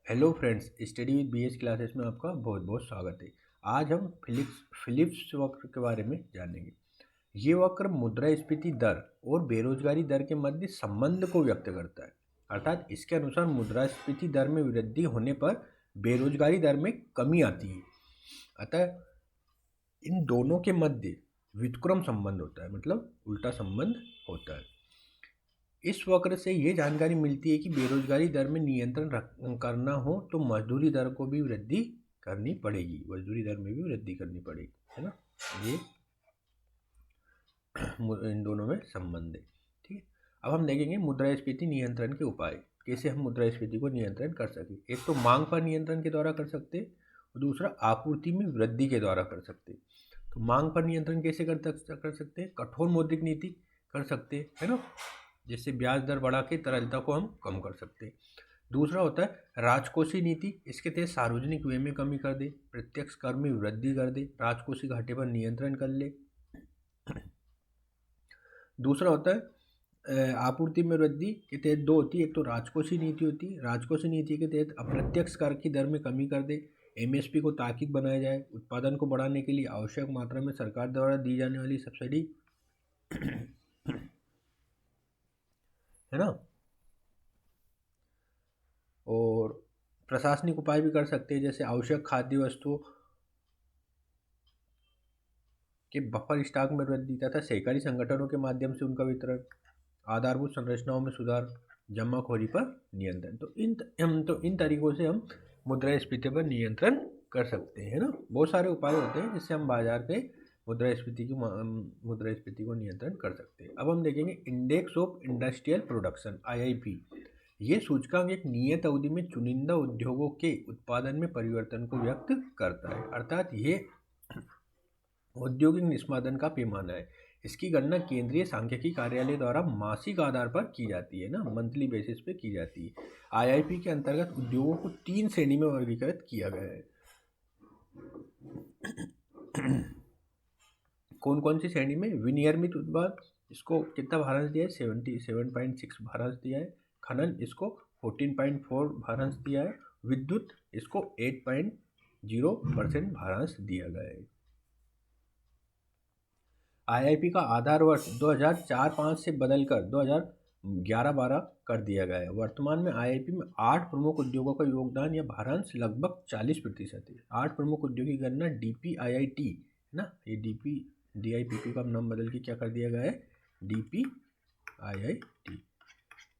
Hello friends, study with BS classes में आपका बहुत बहुत स्वागत है। आज हम फिलिप्स वक्र के बारे में जानेंगे। ये वक्र मुद्रास्फीति दर और बेरोजगारी दर के मध्य संबंध को व्यक्त करता है। अर्थात इसके अनुसार मुद्रास्फीति दर में वृद्धि होने पर बेरोजगारी दर में कमी आती है। अतः इन दोनों के मध्य व्युत्क्रम संबंध होता है, मतलब उल्टा संबंध होता है। इस वक्र से ये जानकारी मिलती है कि बेरोजगारी दर में नियंत्रण करना हो तो मजदूरी दर को भी वृद्धि करनी पड़ेगी, मजदूरी दर में भी वृद्धि करनी पड़ेगी, है ना। ये इन दोनों में संबंध है। ठीक है, अब हम देखेंगे मुद्रास्फीति नियंत्रण के उपाय, कैसे हम मुद्रास्फीति को नियंत्रण कर सकें। एक तो मांग पर नियंत्रण के द्वारा कर सकते हैं और दूसरा आपूर्ति में वृद्धि के द्वारा कर सकते हैं। तो मांग पर नियंत्रण कैसे कर सकते हैं? कठोर मौद्रिक नीति कर सकते हैं, है ना, जिससे ब्याज दर बढ़ा के तरलता को हम कम कर सकते हैं। दूसरा होता है राजकोषीय नीति। इसके तहत सार्वजनिक व्यय में कमी कर दे, प्रत्यक्ष कर में वृद्धि कर दे, राजकोषीय घाटे पर नियंत्रण कर ले। दूसरा होता है आपूर्ति में वृद्धि के तहत दो होती है, एक तो राजकोषीय नीति होती है। राजकोषीय नीति के तहत अप्रत्यक्ष कर की दर में कमी कर दे, एमएसपी को तार्किक बनाया जाए, उत्पादन को बढ़ाने के लिए आवश्यक मात्रा में सरकार द्वारा दी जाने वाली सब्सिडी है ना। और प्रशासनिक उपाय भी कर सकते हैं, जैसे आवश्यक खाद्य वस्तुओं के बफर स्टॉक में वृद्धि तथा सहकारी संगठनों के माध्यम से उनका वितरण, आधारभूत संरचनाओं में सुधार, जमाखोरी पर नियंत्रण। तो इन तरीकों से हम मुद्रास्फीति पर नियंत्रण कर सकते हैं ना। बहुत सारे उपाय होते हैं जिससे हम बाजार के मुद्रास्फीति को नियंत्रण कर सकते हैं। अब हम देखेंगे index of industrial production, IIP। ये सूचकांक एक नियत अवधि में चुनिंदा उद्योगों के उत्पादन में परिवर्तन को व्यक्त करता है। अर्थात ये औद्योगिक निष्पादन का पैमाना है। इसकी गणना केंद्रीय सांख्यिकी कार्यालय द्वारा मासिक आधार पर की जाती है ना, मंथली बेसिस पे की जाती है। IIP के अंतर्गत उद्योगों को 3 श्रेणी में वर्गीकृत किया गया है। कौन कौन सी श्रेणी में? विनिर्मित उत्पाद, इसको कितना भारांश दिया है? 77.6 भारांश दिया है। खनन, इसको 14.4 भारांश दिया है। विद्युत, इसको 8.0% भारांश दिया गया है। IIP का आधार वर्ष 2004-05 से बदलकर 2011-12 कर दिया गया है। वर्तमान में IIP में 8 प्रमुख उद्योगों का योगदान या भारांश लगभग 40% है। 8 प्रमुख उद्योग की गणना DPIIT है ना, ये DIPP का नाम बदल के क्या कर दिया गया है?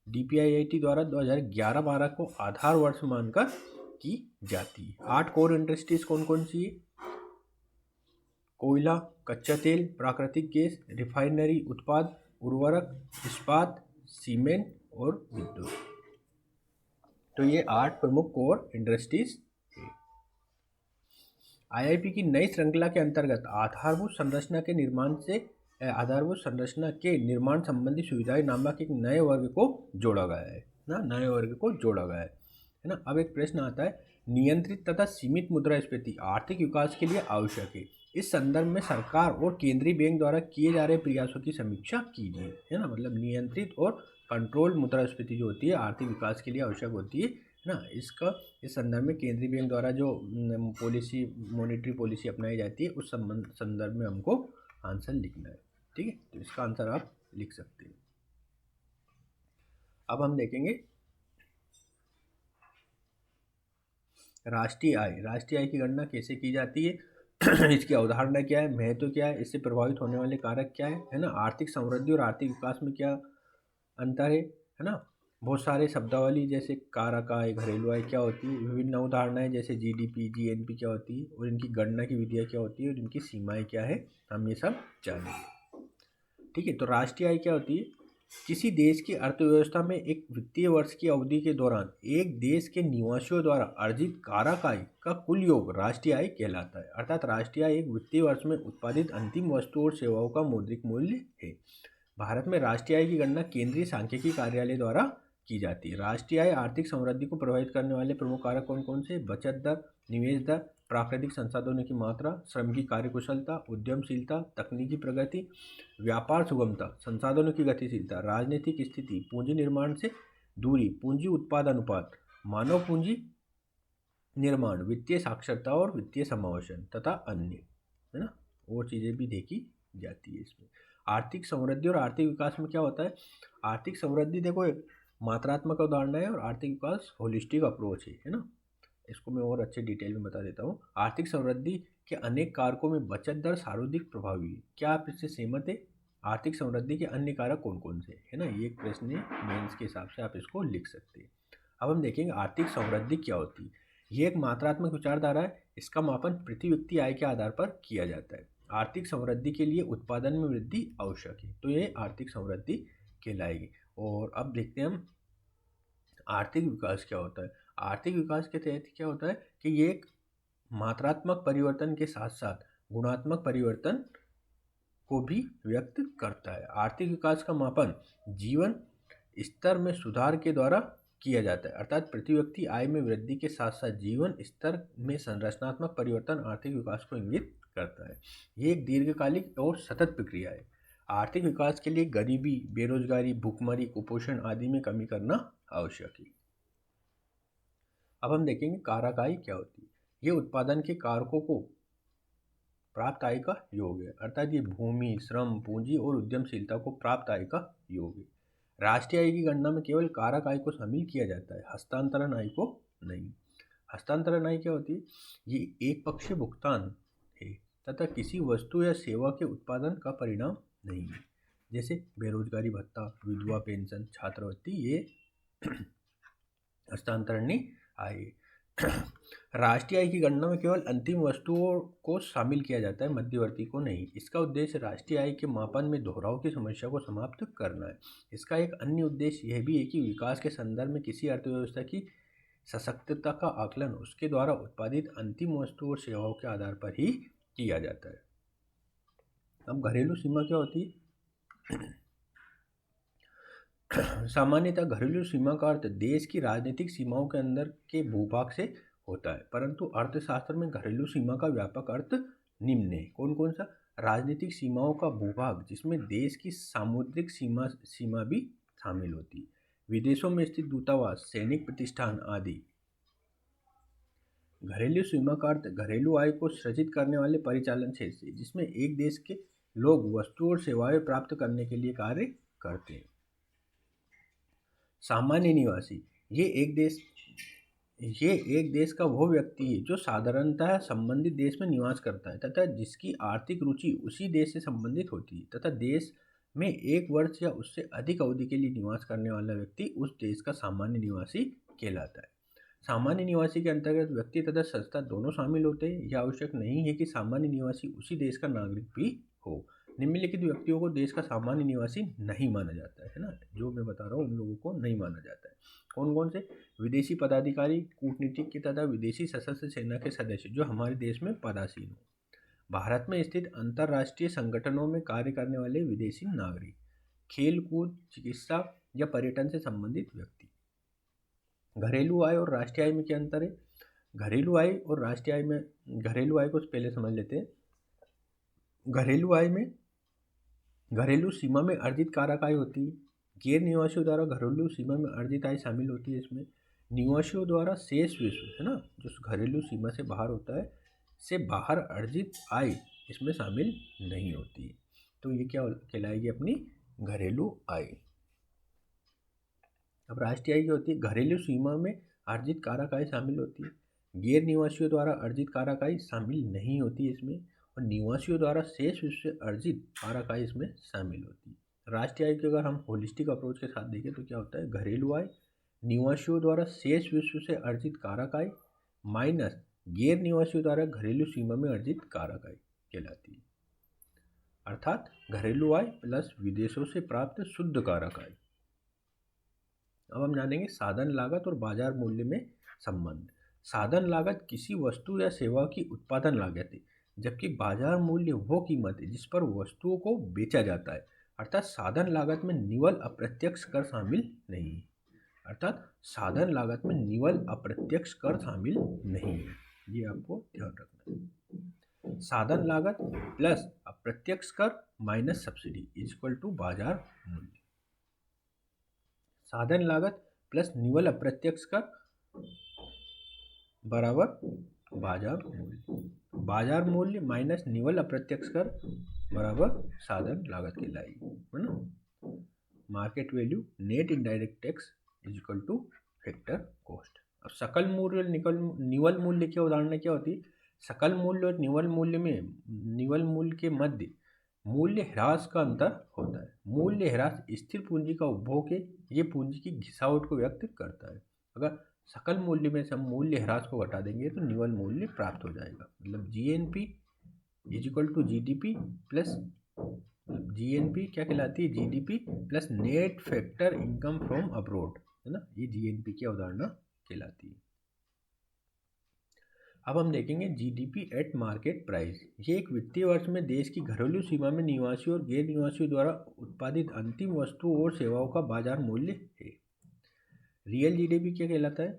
DPIIT द्वारा 2011-12 को आधार वर्ष मानकर की जाती है। 8 कोर इंडस्ट्रीज कौन कौन सी है? कोयला, कच्चा तेल, प्राकृतिक गैस, रिफाइनरी उत्पाद, उर्वरक, इस्पात, सीमेंट और विद्युत। तो ये 8 प्रमुख कोर इंडस्ट्रीज है। IIP की नई श्रृंखला के अंतर्गत आधारभूत संरचना के निर्माण संबंधी सुविधाएं नामक एक नए वर्ग को जोड़ा गया है ना, है ना। अब एक प्रश्न आता है, नियंत्रित तथा सीमित मुद्रास्फीति आर्थिक विकास के लिए आवश्यक है। इस संदर्भ में सरकार और केंद्रीय बैंक द्वारा किए जा रहे प्रयासों की समीक्षा कीजिए, है ना। मतलब नियंत्रित और कंट्रोल मुद्रास्फीति जो होती है आर्थिक विकास के लिए आवश्यक होती है ना। इस संदर्भ में केंद्रीय बैंक द्वारा जो मॉनेटरी पॉलिसी अपनाई जाती है उस संदर्भ में हमको आंसर लिखना है। ठीक है, तो इसका आंसर आप लिख सकते हैं। अब हम देखेंगे राष्ट्रीय आय की गणना कैसे की जाती है, इसकी अवधारणा क्या है, महत्व क्या है, इससे प्रभावित होने वाले कारक क्या है ना। आर्थिक समृद्धि और आर्थिक विकास में क्या अंतर है ना। बहुत सारे शब्दावली जैसे कारक आय, घरेलू आय क्या होती है, विभिन्न अवधारणाएं जैसे GDP, GNP क्या होती है और इनकी गणना की विधियाँ क्या होती है और इनकी सीमाएं क्या है, हम ये सब जानेंगे। ठीक है, तो राष्ट्रीय आय क्या होती है? किसी देश की अर्थव्यवस्था में एक वित्तीय वर्ष की अवधि के दौरान एक देश के निवासियों द्वारा अर्जित कारक आय का कुल योग राष्ट्रीय आय कहलाता है। अर्थात राष्ट्रीय आय एक वित्तीय वर्ष में उत्पादित अंतिम वस्तु और सेवाओं का मौद्रिक मूल्य है। भारत में राष्ट्रीय आय की गणना केंद्रीय सांख्यिकी कार्यालय द्वारा की जाती है। राष्ट्रीय आय आर्थिक समृद्धि को प्रभावित करने वाले प्रमुख कारक कौन कौन से? बचत दर, निवेश दर, प्राकृतिक संसाधनों की मात्रा, श्रम की कार्यकुशलता, उद्यमशीलता, तकनीकी प्रगति, व्यापार सुगमता, संसाधनों की गतिशीलता, राजनीतिक स्थिति, पूंजी निर्माण से दूरी, पूंजी उत्पाद अनुपात, मानव पूंजी निर्माण, वित्तीय साक्षरता और वित्तीय समावेशन तथा अन्य, है ना, वो चीज़ें भी देखी जाती है इसमें। आर्थिक समृद्धि और आर्थिक विकास में क्या होता है? आर्थिक समृद्धि देखो एक मात्रात्मक अवधारणा है और आर्थिक विकास होलिस्टिक अप्रोच है ना। इसको मैं और अच्छे डिटेल में बता देता हूँ। आर्थिक समृद्धि के अनेक कारकों में बचत दर सर्वाधिक प्रभावी है। क्या आप इससे सहमत है? आर्थिक समृद्धि के अन्य कारक कौन कौन से है ना, ये एक प्रश्न है, मेंस के हिसाब से आप इसको लिख सकते हैं। अब हम देखेंगे आर्थिक समृद्धि क्या होती है। ये एक मात्रात्मक विचारधारा है। इसका मापन प्रति व्यक्ति आय के आधार पर किया जाता है। आर्थिक समृद्धि के लिए उत्पादन में वृद्धि आवश्यक है, तो ये आर्थिक समृद्धि कहलाएगी। और अब देखते हैं हम आर्थिक विकास क्या होता है। आर्थिक विकास के तहत क्या होता है कि ये एक मात्रात्मक परिवर्तन के साथ साथ गुणात्मक परिवर्तन को भी व्यक्त करता है। आर्थिक विकास का मापन जीवन स्तर में सुधार के द्वारा किया जाता है, अर्थात प्रति व्यक्ति आय में वृद्धि के साथ साथ जीवन स्तर में संरचनात्मक परिवर्तन आर्थिक विकास को इंगित करता है। ये एक दीर्घकालिक और सतत प्रक्रिया है। आर्थिक विकास के लिए गरीबी, बेरोजगारी, भूखमरी, कुपोषण आदि में कमी करना आवश्यक है। अब हम देखेंगे कारक आय क्या होती है। ये उत्पादन के कारकों को प्राप्त आय का योग है, अर्थात ये भूमि, श्रम, पूंजी और उद्यमशीलता को प्राप्त आय का योग है। राष्ट्रीय आय की गणना में केवल कारक आय को शामिल किया जाता है, हस्तांतरण आय को नहीं। हस्तांतरण आय क्या होती है? ये एक पक्षीय भुगतान है तथा किसी वस्तु या सेवा के उत्पादन का परिणाम नहीं है, जैसे बेरोजगारी भत्ता, विधवा पेंशन, छात्रवृत्ति, ये हस्तांतरणीय आय है। राष्ट्रीय आय की गणना में केवल अंतिम वस्तुओं को शामिल किया जाता है, मध्यवर्ती को नहीं। इसका उद्देश्य राष्ट्रीय आय के मापन में दोहराव की समस्या को समाप्त करना है। इसका एक अन्य उद्देश्य यह भी है कि विकास के संदर्भ में किसी अर्थव्यवस्था की सशक्तता का आकलन उसके द्वारा उत्पादित अंतिम वस्तु और सेवाओं के आधार पर ही किया जाता है। अब घरेलू सीमा क्या होती है? सामान्यतः घरेलू सीमा का अर्थ देश की राजनीतिक सीमाओं के अंदर के भूभाग से होता है, परंतु अर्थशास्त्र में घरेलू सीमा का व्यापक अर्थ निम्न है। कौन कौन सा? राजनीतिक सीमाओं का भूभाग जिसमें देश की सामुद्रिक सीमा भी शामिल होती है, विदेशों में स्थित दूतावास, सैनिक प्रतिष्ठान आदि। घरेलू सीमा का अर्थ घरेलू आय को सृजित करने वाले परिचालन क्षेत्र है, जिसमें एक देश के लोग वस्तु और सेवाएं प्राप्त करने के लिए कार्य करते हैं। सामान्य निवासी, ये एक देश का वो व्यक्ति है जो साधारणतः संबंधित देश में निवास करता है तथा जिसकी आर्थिक रुचि उसी देश से संबंधित होती है तथा देश में 1 वर्ष या उससे अधिक अवधि के लिए निवास करने वाला व्यक्ति उस देश का सामान्य निवासी कहलाता है। सामान्य निवासी के अंतर्गत व्यक्ति तथा संस्था दोनों शामिल होते हैं। यह आवश्यक नहीं है कि सामान्य निवासी उसी देश का नागरिक भी हो। निम्नलिखित व्यक्तियों को देश का सामान्य निवासी नहीं माना जाता है ना, जो मैं बता रहा हूँ उन लोगों को नहीं माना जाता है। कौन कौन से? विदेशी पदाधिकारी, कूटनीतिज्ञ तथा विदेशी सशस्त्र सेना के सदस्य जो हमारे देश में पदासीन हो। भारत में स्थित अंतर्राष्ट्रीय संगठनों में कार्य करने वाले विदेशी नागरिक, खेल कूद, चिकित्सा या पर्यटन से संबंधित व्यक्ति। घरेलू आय और राष्ट्रीय आय में क्या अंतर है? घरेलू आय और राष्ट्रीय आय में, घरेलू आय को पहले समझ लेते हैं। घरेलू आय में घरेलू सीमा में अर्जित कारक आय होती है। गैर निवासियों द्वारा घरेलू सीमा में अर्जित आय शामिल होती है। इसमें निवासियों द्वारा शेष विश्व, है ना, जो घरेलू सीमा से बाहर होता है, से बाहर अर्जित आय इसमें शामिल नहीं होती है। तो ये क्या कहलाएगी? अपनी घरेलू आय। अब राष्ट्रीय आय क्या होती है? घरेलू सीमा में अर्जित कारक आय शामिल होती है। गैर निवासियों द्वारा अर्जित कारक आय शामिल नहीं होती है इसमें, और निवासियों द्वारा शेष विश्व से अर्जित कारक आय इसमें शामिल होती है। राष्ट्रीय आय की अगर हम होलिस्टिक अप्रोच के साथ देखें तो क्या होता है? घरेलू आय निवासियों द्वारा शेष विश्व से अर्जित कारक आय माइनस गैर निवासियों द्वारा घरेलू सीमा में अर्जित कारक आय कहलाती है, अर्थात घरेलू आय प्लस विदेशों से प्राप्त शुद्ध कारक आय। अब हम जानेंगे साधन लागत और बाजार मूल्य में संबंध। साधन लागत किसी वस्तु या सेवा की उत्पादन लागत है, जबकि बाजार मूल्य वो कीमत है जिस पर वस्तुओं को बेचा जाता है। अर्थात साधन लागत में निवल अप्रत्यक्ष कर शामिल नहीं है। अर्थात साधन लागत में निवल अप्रत्यक्ष कर शामिल नहीं है, ये आपको ध्यान रखना है। साधन लागत प्लस अप्रत्यक्ष कर माइनस सब्सिडी इक्वल टू बाजार मूल्य। साधन लागत प्लस निवल अप्रत्यक्ष कर बराबर बाजार मूल्य, बाजार मूल्य माइनस निवल अप्रत्यक्ष कर बराबर साधन लागत कहलाएगी, है ना। Market value net indirect tax is equal two factor cost. अब सकल मूल्य और निवल मूल्य की अवधारणा क्या होती है? सकल मूल्य और निवल मूल्य में निवल मूल्य के मध्य मूल्य ह्रास का अंतर होता है। मूल्य ह्रास स्थिर पूंजी का उपभोग है, ये पूंजी की घिसावट को व्यक्त करता है। अगर सकल मूल्य में से हम मूल्य ह्रास को घटा देंगे तो निवल मूल्य प्राप्त हो जाएगा। मतलब GNP is equal to GDP plus, GNP क्या कहलाती है? GDP plus net factor income from abroad, है ना, ये जीएनपी की अवधारणा कहलाती है। अब हम देखेंगे जीडीपी एट मार्केट प्राइस। ये एक वित्तीय वर्ष में देश की घरेलू सीमा में निवासियों और गैर निवासियों द्वारा उत्पादित अंतिम वस्तुओं और सेवाओं का बाजार मूल्य है। रियल जीडीपी क्या कहलाता है?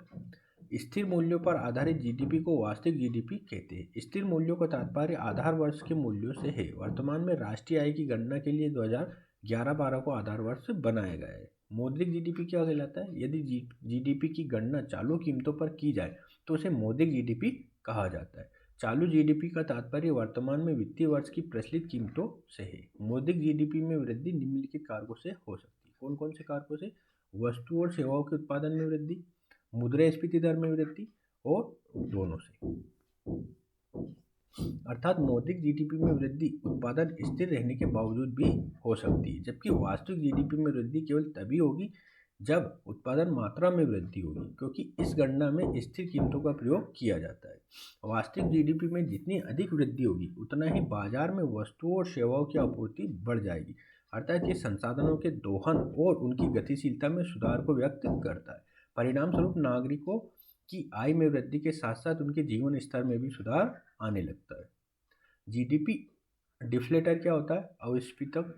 स्थिर मूल्यों पर आधारित जीडीपी को वास्तविक जीडीपी कहते हैं। स्थिर मूल्यों का तात्पर्य आधार वर्ष के मूल्यों से है। वर्तमान में राष्ट्रीय आय की गणना के लिए 2011-12 को आधार वर्ष बनाया गया है। मौद्रिक जीडीपी क्या कहलाता है? यदि जीडीपी की गणना चालू कीमतों पर की जाए तो उसे मौद्रिक जीडीपी कहा जाता है। चालू जीडीपी का तात्पर्य वर्तमान में वित्तीय वर्ष की प्रचलित कीमतों से है। मौद्रिक जीडीपी में वृद्धि निम्नलिखित कारकों से हो सकती है। कौन कौन से कारकों से? वस्तु और सेवाओं के उत्पादन में वृद्धि, मुद्रास्फीति दर में वृद्धि, और दोनों से। अर्थात मौद्रिक जीडीपी में वृद्धि उत्पादन स्थिर रहने के बावजूद भी हो सकती है, जबकि वास्तविक जीडीपी में वृद्धि केवल तभी होगी जब उत्पादन मात्रा में वृद्धि होगी, क्योंकि इस गणना में स्थिर कीमतों का प्रयोग किया जाता है। वास्तविक जीडीपी में जितनी अधिक वृद्धि होगी उतना ही बाजार में वस्तुओं और सेवाओं की आपूर्ति बढ़ जाएगी। अर्थात ये संसाधनों के दोहन और उनकी गतिशीलता में सुधार को व्यक्त करता है। परिणाम स्वरूप नागरिकों की आय में वृद्धि के साथ साथ उनके जीवन स्तर में भी सुधार आने लगता है। जीडीपी डिफ्लेटर क्या होता है? अविस्फीतक।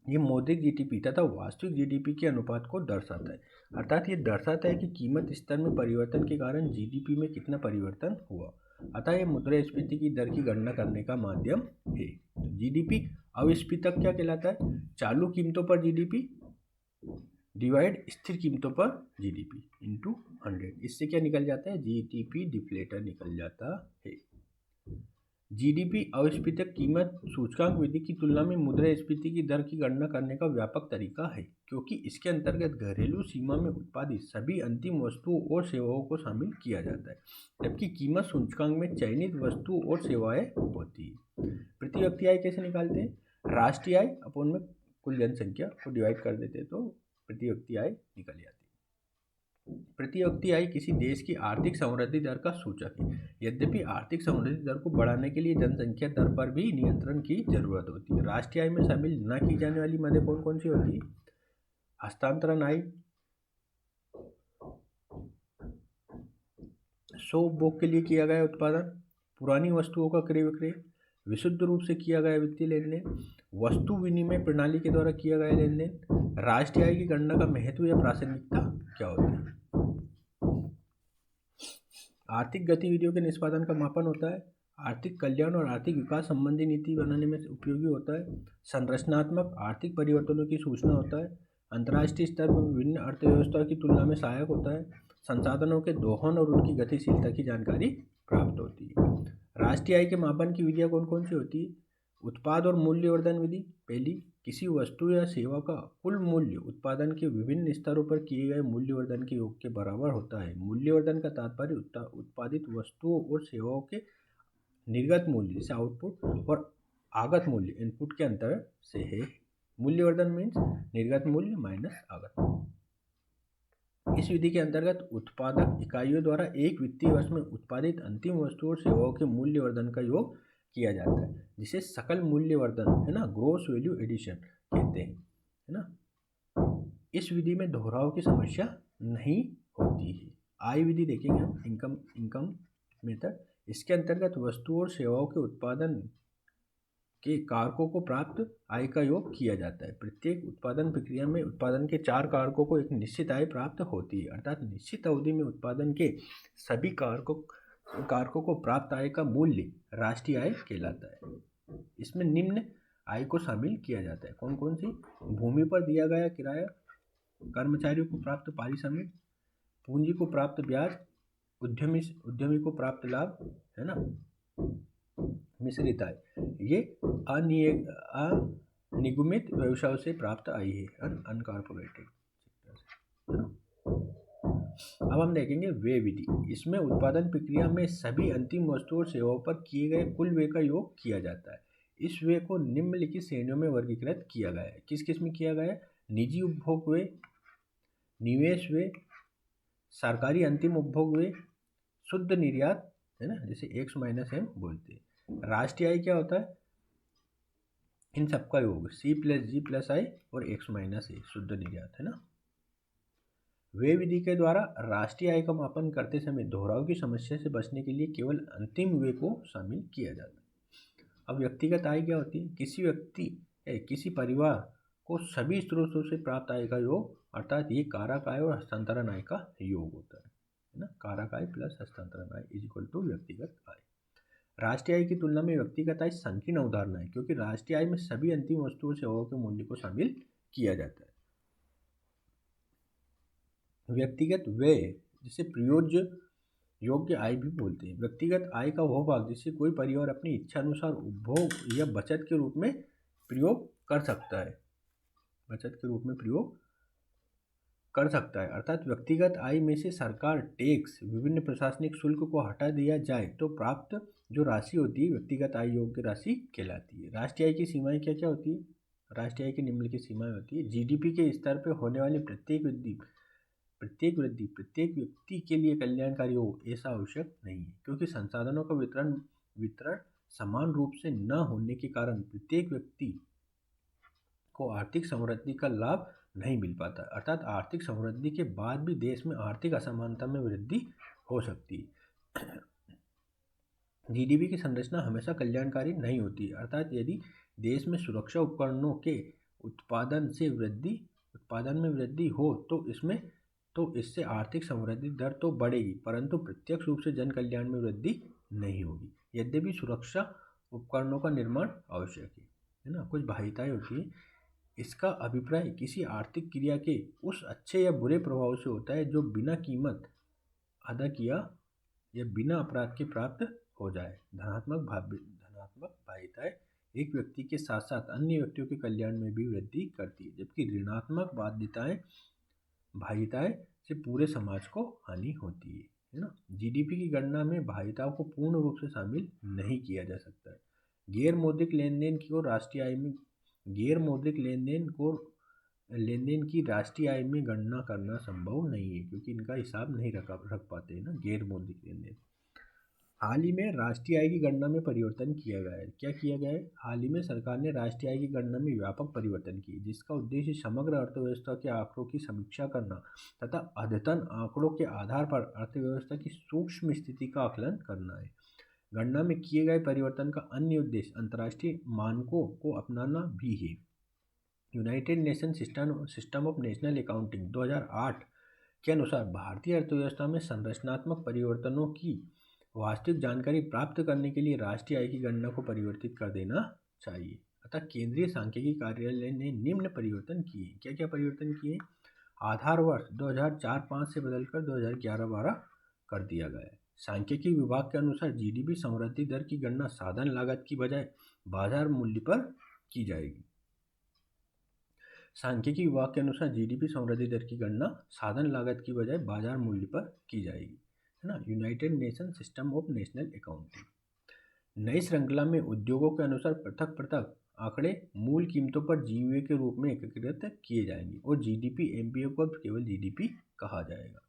ये मौद्रिक जीडीपी तथा वास्तविक जीडीपी के अनुपात को दर्शाता है। अर्थात ये दर्शाता है कि कीमत स्तर में परिवर्तन के कारण जीडीपी में कितना परिवर्तन हुआ। अतः यह मुद्रास्फीति की दर की गणना करने का माध्यम है। जीडीपी अविस्फीतक क्या कहलाता है? चालू कीमतों पर जीडीपी डिवाइड स्थिर कीमतों पर जीडीपी इंटू 100। इससे क्या निकल जाता है? जीडीपी डिफ्लेटर निकल जाता है। जीडीपी अविस्फीतक कीमत सूचकांक विधि की तुलना में मुद्रास्फीति की दर की गणना करने का व्यापक तरीका है, क्योंकि इसके अंतर्गत घरेलू सीमा में उत्पादित सभी अंतिम वस्तुओं और सेवाओं को शामिल किया जाता है, जबकि कीमत सूचकांक में चयनित वस्तु और सेवाएं होती है। प्रति व्यक्ति आय कैसे निकालते हैं? राष्ट्रीय आय अपन में कुल जनसंख्या को डिवाइड कर देते हैं तो प्रति व्यक्ति आय निकल जाती है। प्रति व्यक्ति आय किसी देश की आर्थिक समृद्धि दर का सूचक है। यद्यपि आर्थिक समृद्धि दर को बढ़ाने के लिए जनसंख्या दर पर भी नियंत्रण की जरूरत होती है। राष्ट्रीय आय में शामिल न की जाने वाली मदें कौन कौन सी होती है? हस्तांतरण आय, स्व उपभोग के लिए किया गया उत्पादन, पुरानी वस्तुओं का क्रय विक्रय, विशुद्ध रूप से किया गया वित्तीय लेन देन, वस्तु विनिमय प्रणाली के द्वारा किया गया लेन देन। राष्ट्रीय आय की गणना का महत्व या प्रासंगिकता क्या होती है? आर्थिक गतिविधियों के निष्पादन का मापन होता है। आर्थिक कल्याण और आर्थिक विकास संबंधी नीति बनाने में उपयोगी होता है। संरचनात्मक आर्थिक परिवर्तनों की सूचना होता है। अंतर्राष्ट्रीय स्तर पर विभिन्न अर्थव्यवस्था की तुलना में सहायक होता है। संसाधनों के दोहन और उनकी गतिशीलता की जानकारी प्राप्त होती है। राष्ट्रीय आय के मापन की विधियाँ कौन कौन सी होती है? उत्पाद और मूल्यवर्धन विधि। पहली, किसी वस्तु या सेवा का कुल मूल्य उत्पादन के विभिन्न स्तरों पर किए गए मूल्यवर्धन के योग के बराबर होता है। मूल्यवर्धन का तात्पर्य उत्पादित वस्तुओं और सेवाओं के निर्गत मूल्य जैसे आउटपुट और आगत मूल्य इनपुट के अंतर से है। मूल्यवर्धन मीन्स निर्गत मूल्य माइनस आगत मूल्य। इस विधि के अंतर्गत उत्पादक इकाइयों द्वारा एक वित्तीय वर्ष में उत्पादित अंतिम वस्तुओं और सेवाओं के मूल्यवर्धन का योग किया जाता है, जिसे सकल मूल्यवर्धन, है ना, ग्रोस वैल्यू एडिशन कहते हैं, है ना। इस विधि में दोहराव की समस्या नहीं होती है। आय विधि देखेंगे हम, इनकम मेथड। इसके अंतर्गत वस्तुओं और सेवाओं के उत्पादन के कारकों को प्राप्त आय का योग किया जाता है। प्रत्येक उत्पादन प्रक्रिया में उत्पादन के 4 कारकों को एक निश्चित आय प्राप्त होती है। अर्थात निश्चित अवधि में उत्पादन के सभी कारकों को प्राप्त आय का मूल्य राष्ट्रीय आय कहलाता है। इसमें निम्न आय को शामिल किया जाता है। कौन कौन सी? भूमि पर दिया गया किराया, कर्मचारियों को प्राप्त पारिश्रमिक, पूंजी को प्राप्त ब्याज, उद्यमी को प्राप्त लाभ, है ना, मिश्रित आय, ये अनिगमित व्यवसायों से प्राप्त आय है, अनकॉर्पोरेटेड, है ना। अब हम देखेंगे व्यय विधि। इसमें उत्पादन प्रक्रिया में सभी अंतिम वस्तुओं और सेवाओं पर किए गए कुल व्यय का योग किया जाता है। इस व्यय को निम्नलिखित श्रेणियों में वर्गीकृत किया गया है। किस किस में किया गया है? निजी उपभोग व्यय, निवेश व्यय, सरकारी अंतिम उपभोग व्यय, शुद्ध निर्यात, है ना, जैसे एक्स माइनस एम बोलते हैं। राष्ट्रीय आय क्या होता है? इन सबका योग सी प्लस जी प्लस आई और एक्स माइनस ए, शुद्ध निर्यात, है ना। व्यय विधि के द्वारा राष्ट्रीय आय का मापन करते समय दोहराव की समस्या से बचने के लिए केवल अंतिम व्यय को शामिल किया जाता है। अब व्यक्तिगत आय क्या होती है? किसी व्यक्ति किसी परिवार को सभी स्रोतों से प्राप्त आय का योग, अर्थात ये कारक आय और हस्तांतरण आय का योग होता है ना। कारक आय प्लस हस्तांतरण आय इज इक्वल टू व्यक्तिगत आय। राष्ट्रीय आय की तुलना में व्यक्तिगत आय संकीर्ण अवधारणा है, क्योंकि राष्ट्रीय आय में सभी अंतिम वस्तुओं और सेवाओं के मूल्य को शामिल किया जाता है। व्यक्तिगत व्यय जिसे प्रयोज्य योग्य आय भी बोलते हैं। व्यक्तिगत आय का वह भाग जिसे कोई परिवार अपनी इच्छा अनुसार उपभोग या बचत के रूप में प्रयोग कर सकता है, बचत के रूप में प्रयोग कर सकता है। अर्थात व्यक्तिगत आय में से सरकार टैक्स, विभिन्न प्रशासनिक शुल्क को हटा दिया जाए तो प्राप्त जो राशि होती है व्यक्तिगत आय योग्य राशि कहलाती है। राष्ट्रीय आय की सीमाएं क्या क्या होती है? राष्ट्रीय आय की निम्नलिखित सीमाएं होती है। जीडीपी के स्तर पर होने वाली प्रत्येक वृद्धि प्रत्येक व्यक्ति के लिए कल्याणकारी हो ऐसा आवश्यक नहीं है, क्योंकि संसाधनों का वितरण समान रूप से न होने के कारण प्रत्येक व्यक्ति को आर्थिक समृद्धि का लाभ नहीं मिल पाता। अर्थात आर्थिक समृद्धि के बाद भी देश में आर्थिक असमानता में वृद्धि हो सकती है। जीडीपी की संरचना हमेशा कल्याणकारी नहीं होती। अर्थात यदि देश में सुरक्षा उपकरणों के उत्पादन में वृद्धि हो तो इससे आर्थिक समृद्धि दर तो बढ़ेगी, परंतु प्रत्यक्ष रूप से जन कल्याण में वृद्धि नहीं होगी। यद्यपि सुरक्षा उपकरणों का निर्माण आवश्यक है ना। कुछ बाध्यताएं होती है। इसका अभिप्राय किसी आर्थिक क्रिया के उस अच्छे या बुरे प्रभाव से होता है जो बिना कीमत अदा किया या बिना अपराध के प्राप्त हो जाए। धनात्मक बाध्यताएं एक व्यक्ति के साथ साथ अन्य व्यक्तियों के कल्याण में भी वृद्धि करती है, जबकि ऋणात्मक बाध्यताएं से पूरे समाज को हानि होती है ना। जीडीपी की गणना में बाध्यताओं को पूर्ण रूप से शामिल नहीं किया जा सकता है। गैर मौद्रिक लेनदेन की राष्ट्रीय आय में गणना करना संभव नहीं है, क्योंकि इनका हिसाब नहीं रख पाते हैं ना गैर मौद्रिक लेनदेन। हाल ही में राष्ट्रीय आय की गणना में परिवर्तन किया गया है। क्या किया गया है? हाल ही में सरकार ने राष्ट्रीय आय की गणना में व्यापक परिवर्तन किए, जिसका उद्देश्य समग्र अर्थव्यवस्था के आंकड़ों की समीक्षा करना तथा अद्यतन आंकड़ों के आधार पर अर्थव्यवस्था की सूक्ष्म स्थिति का आकलन करना है। गणना में किए गए परिवर्तन का अन्य उद्देश्य अंतर्राष्ट्रीय मानकों को अपनाना भी है। United nation system of national accounting 2008 के अनुसार भारतीय अर्थव्यवस्था में संरचनात्मक परिवर्तनों की वास्तविक जानकारी प्राप्त करने के लिए राष्ट्रीय आय की गणना को परिवर्तित कर देना चाहिए। अतः केंद्रीय सांख्यिकी कार्यालय ने निम्न परिवर्तन किए। क्या क्या परिवर्तन किए? आधार वर्ष 2004-05 से बदलकर 2011-12 कर दिया गया है। सांख्यिकी विभाग के अनुसार जीडीपी समृद्धि दर की गणना साधन लागत की बजाय बाजार मूल्य पर की जाएगी। सांख्यिकी विभाग के अनुसार जीडीपी समृद्धि दर की गणना साधन लागत की बजाय बाजार मूल्य पर की जाएगी, है ना। United nation system of national accounting. नई श्रृंखला में उद्योगों के अनुसार पृथक पृथक आंकड़े मूल कीमतों पर जीवीए के रूप में एकीकृत किए जाएंगे और जीडीपी एमपीए को अब केवल जीडीपी कहा जाएगा।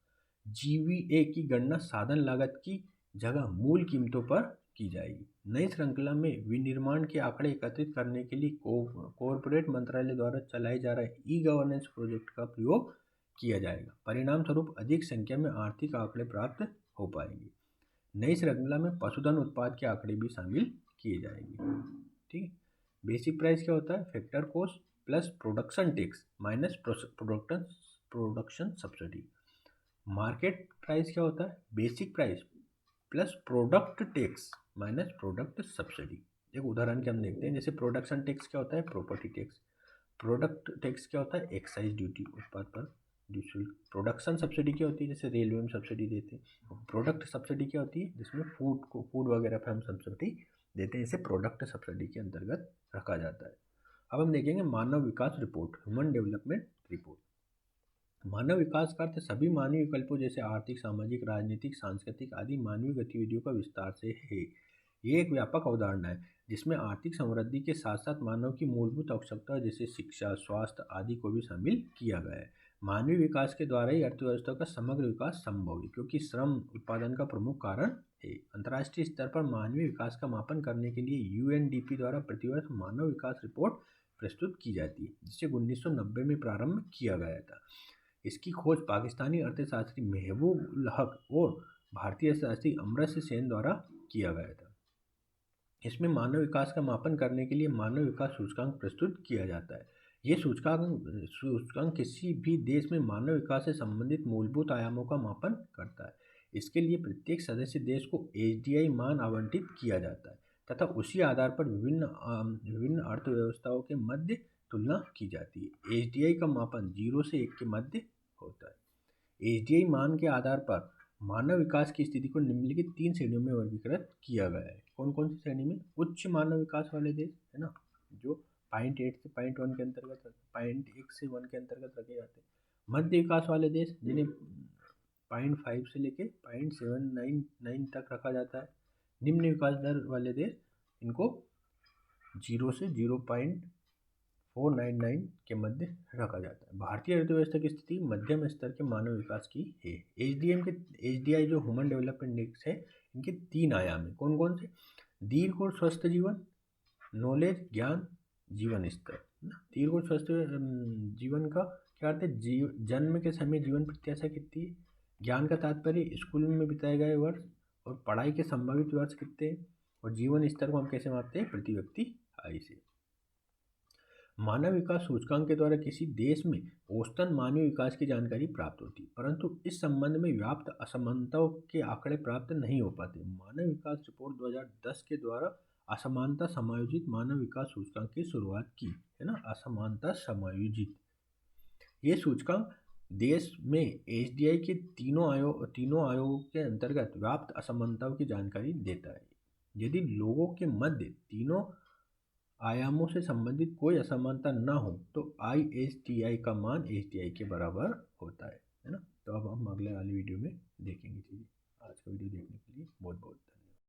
जीवीए की गणना साधन लागत की जगह मूल कीमतों पर की जाएगी। नई श्रृंखला में विनिर्माण के आंकड़े एकत्रित करने के लिए कॉरपोरेट मंत्रालय द्वारा चलाए जा रहे ई गवर्नेंस प्रोजेक्ट का प्रयोग किया जाएगा। परिणाम स्वरूप अधिक संख्या में आर्थिक आंकड़े प्राप्त हो पाएंगे। नई श्रृंखला में पशुधन उत्पाद के आंकड़े भी शामिल किए जाएंगे। ठीक है। बेसिक प्राइस क्या होता है? Factor cost plus production tax minus production subsidy. Market price क्या होता है? Basic price plus product tax minus product subsidy. एक उदाहरण के हम देखते हैं। जैसे प्रोडक्शन टैक्स क्या होता है? Property tax. प्रोडक्ट टैक्स क्या होता है? एक्साइज ड्यूटी उत्पाद पर दूसरी प्रोडक्शन सब्सिडी क्या होती है, जैसे रेलवे में सब्सिडी देते हैं। प्रोडक्ट सब्सिडी क्या होती है, जिसमें फूड वगैरह पर हम सब्सिडी देते हैं, इसे प्रोडक्ट सब्सिडी के अंतर्गत रखा जाता है। अब हम देखेंगे मानव विकास रिपोर्ट, ह्यूमन डेवलपमेंट रिपोर्ट। मानव विकास का अर्थ सभी मानवीय विकल्पों जैसे आर्थिक, सामाजिक, राजनीतिक, सांस्कृतिक आदि मानवीय गतिविधियों का विस्तार से है। ये एक व्यापक अवधारणा है जिसमें आर्थिक समृद्धि के साथ साथ मानव की मूलभूत आवश्यकताओं जैसे शिक्षा, स्वास्थ्य आदि को भी शामिल किया गया है। मानवीय विकास के द्वारा ही अर्थव्यवस्था का समग्र विकास संभव है, क्योंकि श्रम उत्पादन का प्रमुख कारण है। अंतर्राष्ट्रीय स्तर पर मानवीय विकास का मापन करने के लिए यूएनडीपी द्वारा प्रतिवर्ष मानव विकास रिपोर्ट प्रस्तुत की जाती है, जिसे 1990 में प्रारंभ किया गया था। इसकी खोज पाकिस्तानी अर्थशास्त्री महबूब उल हक और भारतीय अर्थशास्त्री अमर्त्य सेन द्वारा किया गया था। इसमें मानव विकास का मापन करने के लिए मानव विकास सूचकांक प्रस्तुत किया जाता है। ये सूचकांक किसी भी देश में मानव विकास से संबंधित मूलभूत आयामों का मापन करता है। इसके लिए प्रत्येक सदस्य देश को HDI मान आवंटित किया जाता है तथा उसी आधार पर विभिन्न अर्थव्यवस्थाओं के मध्य तुलना की जाती है। HDI का मापन 0 से 1 के मध्य होता है। HDI मान के आधार पर मानव विकास की स्थिति को निम्नलिखित 3 श्रेणियों में वर्गीकृत किया गया है। कौन कौन सी श्रेणी में? उच्च मानव विकास वाले देश है ना, जो 0.8 से 0.1 के अंतर्गत, 0.1 से 1 के अंतर्गत रखे जाते हैं। मध्य विकास वाले देश जिन्हें 0.5 से लेके 0.799 तक रखा जाता है। निम्न विकास दर वाले देश, इनको 0 से 0.499 के मध्य रखा जाता है। भारतीय अर्थव्यवस्था की स्थिति मध्यम स्तर के मानव विकास की है। HDI जो ह्यूमन डेवलपमेंट इंडेक्स है, इनके 3 आयाम है। कौन कौन से? दीर्घ और स्वस्थ जीवन, नॉलेज, ज्ञान, जीवन स्तर। दीर्घ और स्वस्थ जीवन का क्या अर्थ है? जन्म के समय जीवन प्रत्याशा कितनी है। ज्ञान का तात्पर्य स्कूल में बिताए गए वर्ष और पढ़ाई के संभावित वर्ष कितने हैं। और जीवन स्तर को हम कैसे मापते हैं? प्रति व्यक्ति आय से। मानव विकास सूचकांक के द्वारा किसी देश में औसतन मानवीय विकास की जानकारी प्राप्त होती है, परंतु इस संबंध में व्याप्त असमानताओं के आंकड़े प्राप्त नहीं हो पाते। मानव विकास रिपोर्ट 2010 के द्वारा असमानता समायोजित मानव विकास सूचकांक की शुरुआत की है ना। असमानता समायोजित ये सूचकांक देश में HDI के तीनों आयोगों के अंतर्गत व्याप्त असमानताओं की जानकारी देता है। यदि लोगों के मध्य तीनों आयामों से संबंधित कोई असमानता न हो तो ISTI का मान HDI के बराबर होता है ना। तो अब हम अगले वाली वीडियो में देखेंगे। चलिए, आज का वीडियो देखने के लिए बहुत बहुत